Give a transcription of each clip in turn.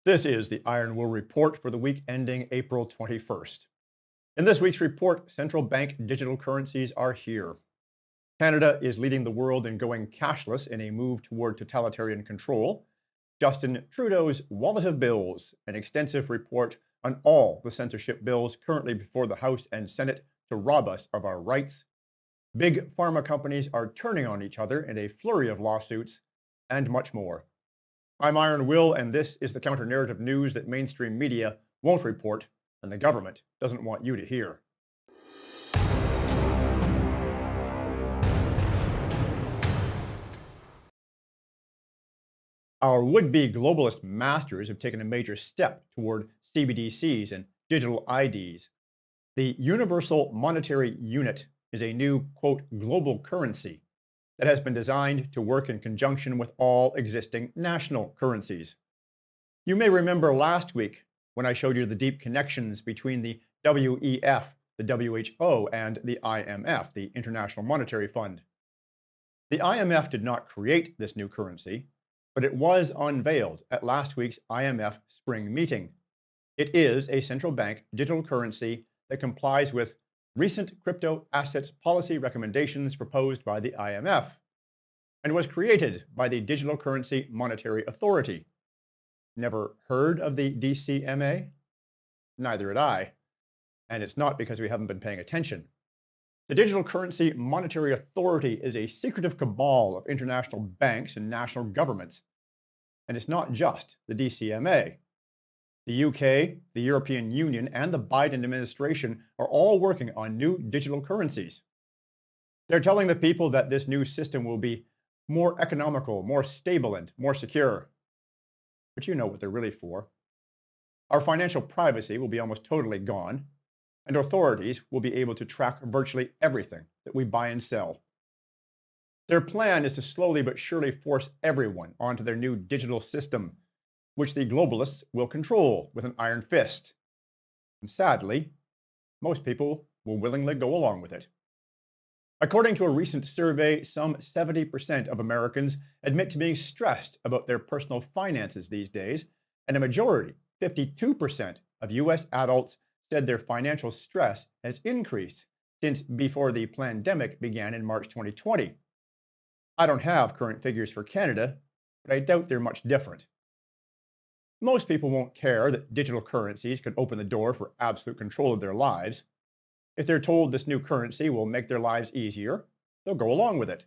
This is the Iron Will Report for the week ending April 21st. In this week's report, central bank digital currencies are here. Canada is leading the world in going cashless in a move toward totalitarian control. Justin Trudeau's wallet of bills, an extensive report on all the censorship bills currently before the House and Senate to rob us of our rights. Big pharma companies are turning on each other in a flurry of lawsuits, and much more. I'm Iron Will, and this is the counter-narrative news that mainstream media won't report and the government doesn't want you to hear. Our would-be globalist masters have taken a major step toward CBDCs and digital IDs. The Universal Monetary Unit is a new, quote, global currency that has been designed to work in conjunction with all existing national currencies. You may remember last week when I showed you the deep connections between the WEF, the WHO, and the IMF, the International Monetary Fund. The IMF did not create this new currency, but it was unveiled at last week's IMF spring meeting. It is a central bank digital currency that complies with recent crypto assets policy recommendations proposed by the IMF and was created by the Digital Currency Monetary Authority. Never heard of the DCMA? Neither had I. And it's not because we haven't been paying attention. The Digital Currency Monetary Authority is a secretive cabal of international banks and national governments. And it's not just the DCMA. The UK, the European Union, and the Biden administration are all working on new digital currencies. They're telling the people that this new system will be more economical, more stable, and more secure. But you know what they're really for. Our financial privacy will be almost totally gone, and authorities will be able to track virtually everything that we buy and sell. Their plan is to slowly but surely force everyone onto their new digital system, which the globalists will control with an iron fist. And sadly, most people will willingly go along with it. According to a recent survey, some 70% of Americans admit to being stressed about their personal finances these days, and a majority, 52% of US adults said their financial stress has increased since before the pandemic began in March 2020. I don't have current figures for Canada, but I doubt they're much different. Most people won't care that digital currencies can open the door for absolute control of their lives. If they're told this new currency will make their lives easier, they'll go along with it.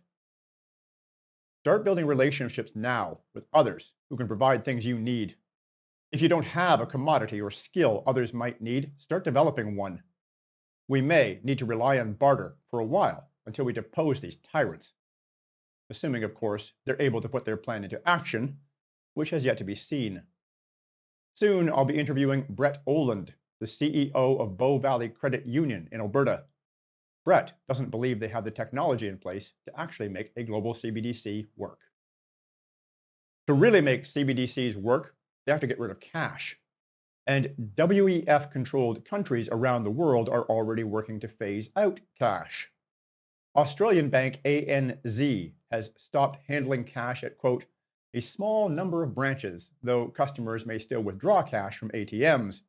Start building relationships now with others who can provide things you need. If you don't have a commodity or skill others might need, start developing one. We may need to rely on barter for a while until we depose these tyrants. Assuming, of course, they're able to put their plan into action, which has yet to be seen. Soon, I'll be interviewing Brett Oland, the CEO of Bow Valley Credit Union in Alberta. Brett doesn't believe they have the technology in place to actually make a global CBDC work. To really make CBDCs work, they have to get rid of cash. And WEF-controlled countries around the world are already working to phase out cash. Australian bank ANZ has stopped handling cash at, quote, a small number of branches, though customers may still withdraw cash from ATMs.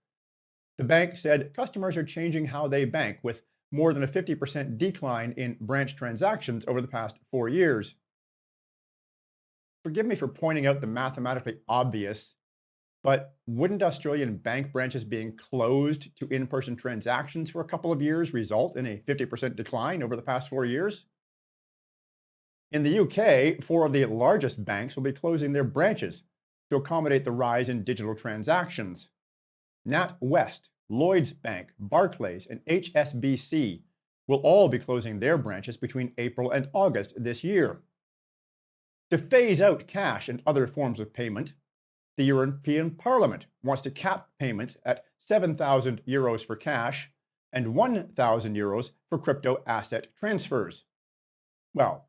The bank said customers are changing how they bank, with more than a 50% decline in branch transactions over the past 4 years. Forgive me for pointing out the mathematically obvious, but wouldn't Australian bank branches being closed to in-person transactions for a couple of years result in a 50% decline over the past 4 years? In the UK, 4 of the largest banks will be closing their branches to accommodate the rise in digital transactions. NatWest, Lloyds Bank, Barclays, and HSBC will all be closing their branches between April and August this year. To phase out cash and other forms of payment, the European Parliament wants to cap payments at €7,000 for cash and €1,000 for crypto asset transfers. Well,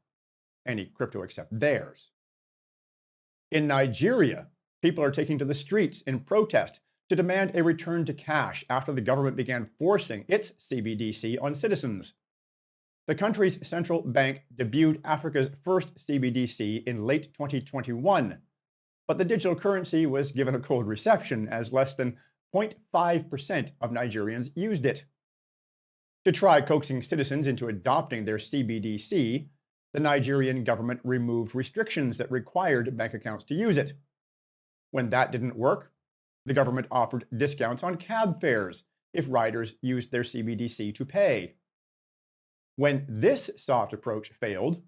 any crypto except theirs. In Nigeria, people are taking to the streets in protest to demand a return to cash after the government began forcing its CBDC on citizens. The country's central bank debuted Africa's first CBDC in late 2021, but the digital currency was given a cold reception as less than 0.5% of Nigerians used it. To try coaxing citizens into adopting their CBDC, the Nigerian government removed restrictions that required bank accounts to use it. When that didn't work, the government offered discounts on cab fares if riders used their CBDC to pay. When this soft approach failed,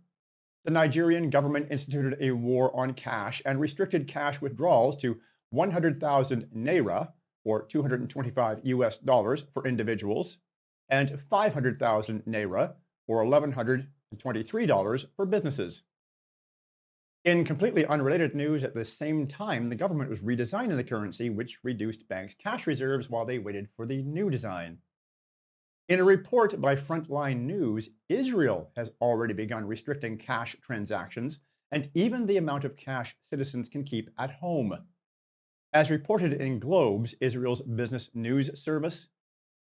the Nigerian government instituted a war on cash and restricted cash withdrawals to 100,000 naira, or 225 US dollars for individuals, and 500,000 naira, or $1,123 for businesses. In completely unrelated news, at the same time, the government was redesigning the currency, which reduced banks' cash reserves while they waited for the new design. In a report by Frontline News, Israel has already begun restricting cash transactions and even the amount of cash citizens can keep at home. As reported in Globes, Israel's business news service,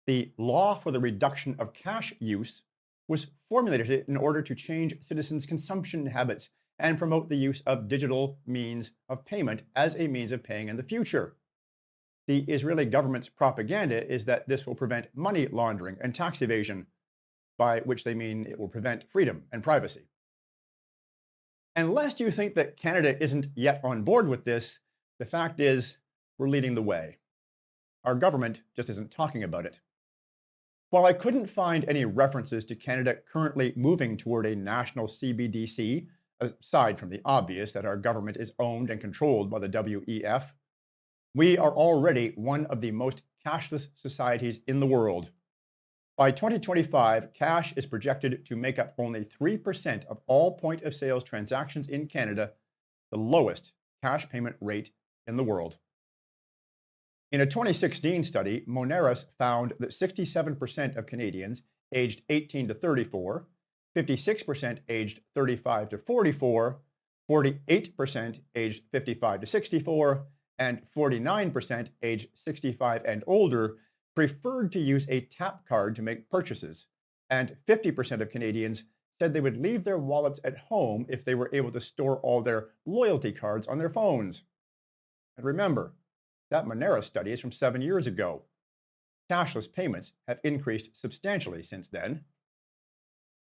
the law for the reduction of cash use was formulated in order to change citizens' consumption habits and promote the use of digital means of payment as a means of paying in the future. The Israeli government's propaganda is that this will prevent money laundering and tax evasion, by which they mean it will prevent freedom and privacy. And lest you think that Canada isn't yet on board with this, the fact is we're leading the way. Our government just isn't talking about it. While I couldn't find any references to Canada currently moving toward a national CBDC, aside from the obvious that our government is owned and controlled by the WEF, we are already one of the most cashless societies in the world. By 2025, cash is projected to make up only 3% of all point-of-sales transactions in Canada, the lowest cash payment rate in the world. In a 2016 study, Moneris found that 67% of Canadians aged 18 to 34, 56% aged 35 to 44, 48% aged 55 to 64, and 49% aged 65 and older preferred to use a tap card to make purchases, and 50% of Canadians said they would leave their wallets at home if they were able to store all their loyalty cards on their phones. And remember, that Monera study is from 7 years ago. Cashless payments have increased substantially since then.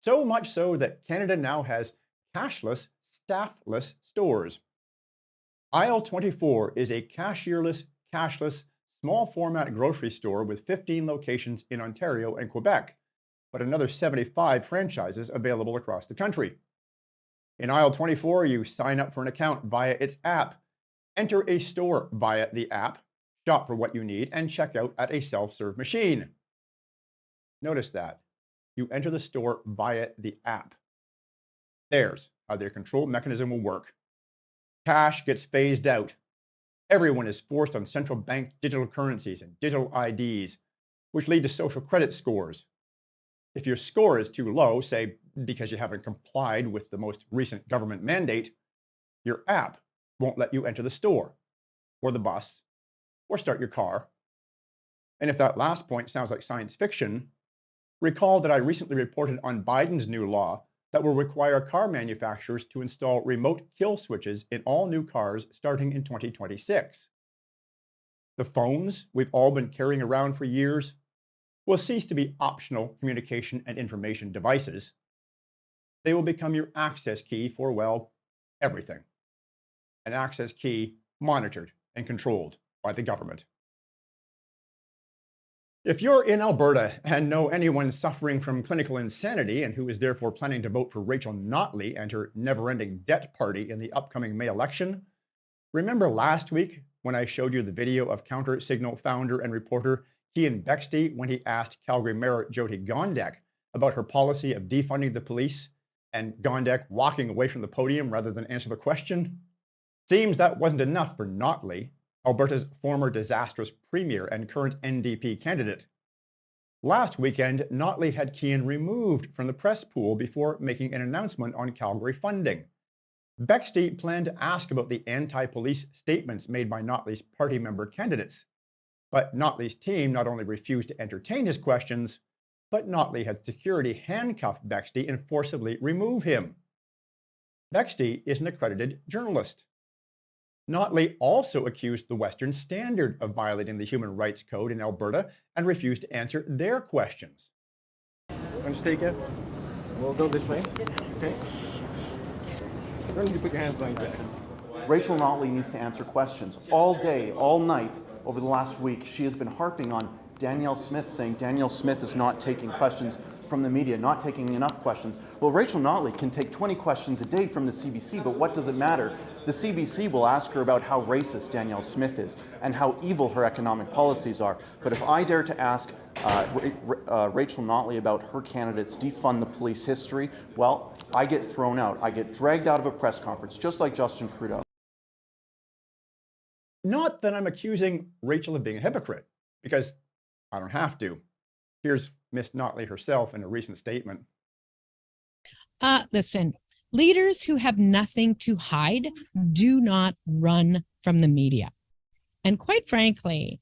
So much so that Canada now has cashless, staffless stores. Aisle 24 is a cashierless, cashless, small format grocery store with 15 locations in Ontario and Quebec, but another 75 franchises available across the country. In aisle 24, you sign up for an account via its app, enter a store via the app, shop for what you need, and check out at a self-serve machine. Notice that. You enter the store via the app. There's how their control mechanism will work. Cash gets phased out. Everyone is forced on central bank digital currencies and digital IDs, which lead to social credit scores. If your score is too low, say because you haven't complied with the most recent government mandate, your app won't let you enter the store, or the bus, or start your car. And if that last point sounds like science fiction, recall that I recently reported on Biden's new law that will require car manufacturers to install remote kill switches in all new cars starting in 2026. The phones we've all been carrying around for years will cease to be optional communication and information devices. They will become your access key for, well, everything. An access key monitored and controlled by the government. If you're in Alberta and know anyone suffering from clinical insanity and who is therefore planning to vote for Rachel Notley and her never-ending debt party in the upcoming May election, remember last week when I showed you the video of Counter Signal founder and reporter Cian Bexty when he asked Calgary Mayor Jyoti Gondek about her policy of defunding the police and Gondek walking away from the podium rather than answer the question? Seems that wasn't enough for Notley, Alberta's former disastrous premier and current NDP candidate. Last weekend, Notley had Cian removed from the press pool before making an announcement on Calgary funding. Bexty planned to ask about the anti-police statements made by Notley's party member candidates. But Notley's team not only refused to entertain his questions, but Notley had security handcuff Bexty and forcibly remove him. Bexty is an accredited journalist. Notley also accused the Western Standard of violating the Human Rights Code in Alberta and refused to answer their questions. Undertaker, we'll go this way. Okay. Don't need to put your hands behind your back. Rachel Notley needs to answer questions. All day, all night, over the last week, she has been harping on Danielle Smith, saying Danielle Smith is not taking questions from the media, not taking enough questions. Well, Rachel Notley can take 20 questions a day from the CBC, but what does it matter? The CBC will ask her about how racist Danielle Smith is and how evil her economic policies are. But if I dare to ask Rachel Notley about her candidates' defund the police history, well, I get thrown out. I get dragged out of a press conference, just like Justin Trudeau. Not that I'm accusing Rachel of being a hypocrite, because I don't have to. Here's Miss Notley herself in a recent statement. Listen, leaders who have nothing to hide do not run from the media. And quite frankly,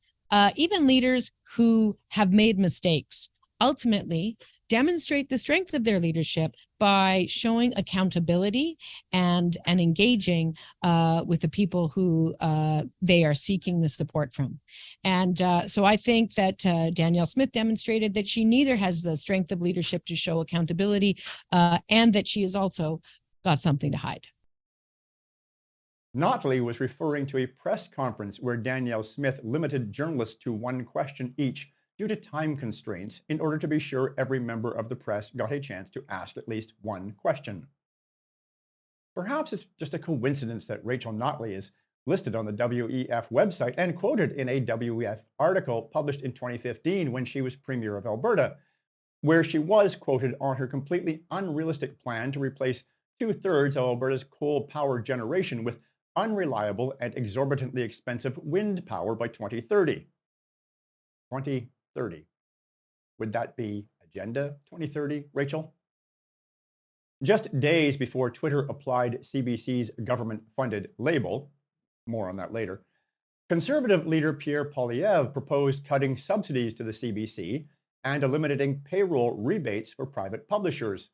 even leaders who have made mistakes ultimately demonstrate the strength of their leadership by showing accountability and engaging with the people who they are seeking the support from. And so I think that Danielle Smith demonstrated that she neither has the strength of leadership to show accountability and that she has also got something to hide. Notley was referring to a press conference where Danielle Smith limited journalists to one question each due to time constraints in order to be sure every member of the press got a chance to ask at least one question. Perhaps it's just a coincidence that Rachel Notley is listed on the WEF website and quoted in a WEF article published in 2015 when she was Premier of Alberta, where she was quoted on her completely unrealistic plan to replace 2/3 of Alberta's coal power generation with unreliable and exorbitantly expensive wind power by 2030. 2030. Would that be Agenda 2030, Rachel? Just days before Twitter applied CBC's government-funded label, more on that later, Conservative leader Pierre Poilievre proposed cutting subsidies to the CBC and eliminating payroll rebates for private publishers.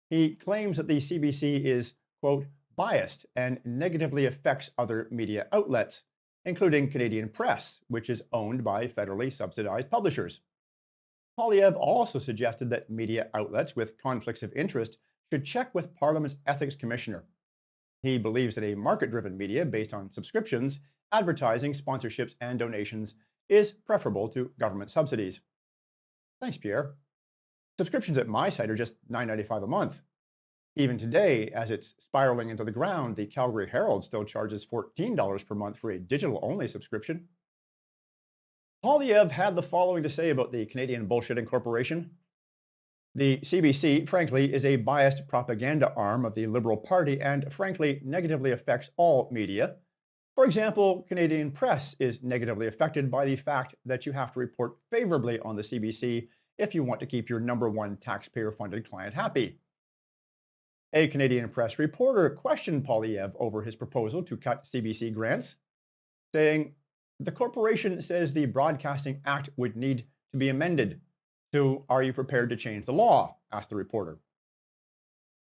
He claims that the CBC is, quote, biased and negatively affects other media outlets, including Canadian Press, which is owned by federally subsidized publishers. Poilievre also suggested that media outlets with conflicts of interest should check with Parliament's Ethics Commissioner. He believes that a market-driven media based on subscriptions, advertising, sponsorships, and donations is preferable to government subsidies. Thanks, Pierre. Subscriptions at my site are just $9.95 a month. Even today, as it's spiraling into the ground, the Calgary Herald still charges $14 per month for a digital-only subscription. Poilievre had the following to say about the Canadian Bullshitting Corporation. The CBC, frankly, is a biased propaganda arm of the Liberal Party and, frankly, negatively affects all media. For example, Canadian Press is negatively affected by the fact that you have to report favorably on the CBC if you want to keep your number one taxpayer-funded client happy. A Canadian Press reporter questioned Poilievre over his proposal to cut CBC grants, saying, "The corporation says the Broadcasting Act would need to be amended. So are you prepared to change the law?" asked the reporter.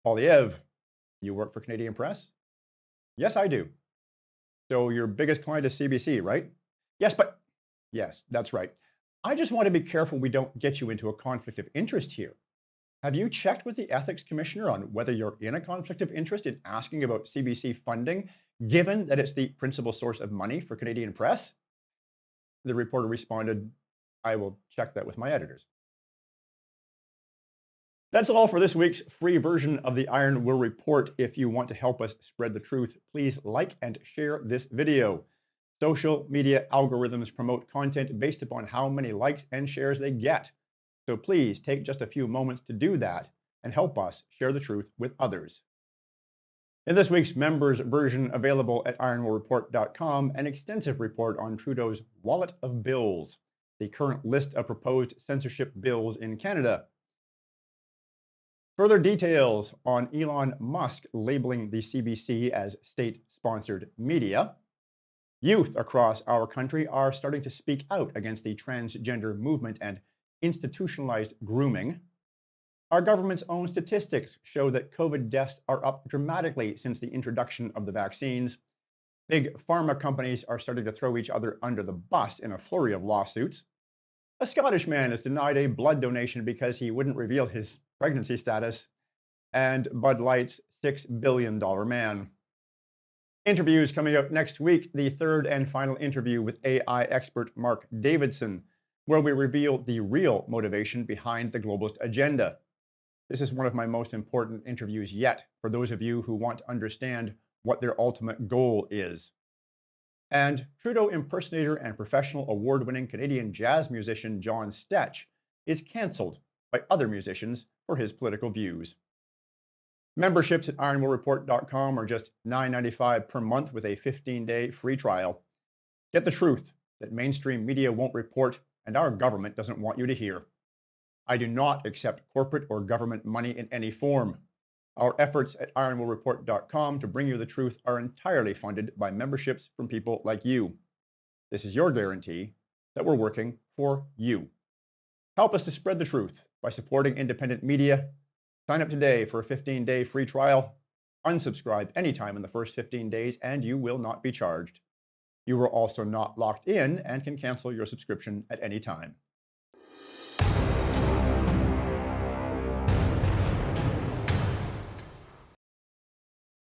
Poilievre, you work for Canadian Press? Yes, I do. So your biggest client is CBC, right? Yes, that's right. I just want to be careful we don't get you into a conflict of interest here. Have you checked with the Ethics Commissioner on whether you're in a conflict of interest in asking about CBC funding, given that it's the principal source of money for Canadian Press? The reporter responded, "I will check that with my editors." That's all for this week's free version of the Iron Will Report. If you want to help us spread the truth, please like and share this video. Social media algorithms promote content based upon how many likes and shares they get. So please take just a few moments to do that and help us share the truth with others. In this week's members version available at ironwillreport.com, an extensive report on Trudeau's wallet of bills, the current list of proposed censorship bills in Canada. Further details on Elon Musk labeling the CBC as state-sponsored media. Youth across our country are starting to speak out against the transgender movement and institutionalized grooming. Our government's own statistics show that COVID deaths are up dramatically since the introduction of the vaccines. Big pharma companies are starting to throw each other under the bus in a flurry of lawsuits. A Scottish man is denied a blood donation because he wouldn't reveal his pregnancy status. And Bud Light's $6 billion man. Interviews coming up next week, the third and final interview with AI expert Mark Davidson, where we reveal the real motivation behind the globalist agenda. This is one of my most important interviews yet for those of you who want to understand what their ultimate goal is. And Trudeau impersonator and professional award-winning Canadian jazz musician John Stetch is cancelled by other musicians for his political views. Memberships at ironwillreport.com are just $9.95 per month with a 15-day free trial. Get the truth that mainstream media won't report and our government doesn't want you to hear. I do not accept corporate or government money in any form. Our efforts at ironwillreport.com to bring you the truth are entirely funded by memberships from people like you. This is your guarantee that we're working for you. Help us to spread the truth by supporting independent media. Sign up today for a 15-day free trial. Unsubscribe anytime in the first 15 days and you will not be charged. You are also not locked in and can cancel your subscription at any time.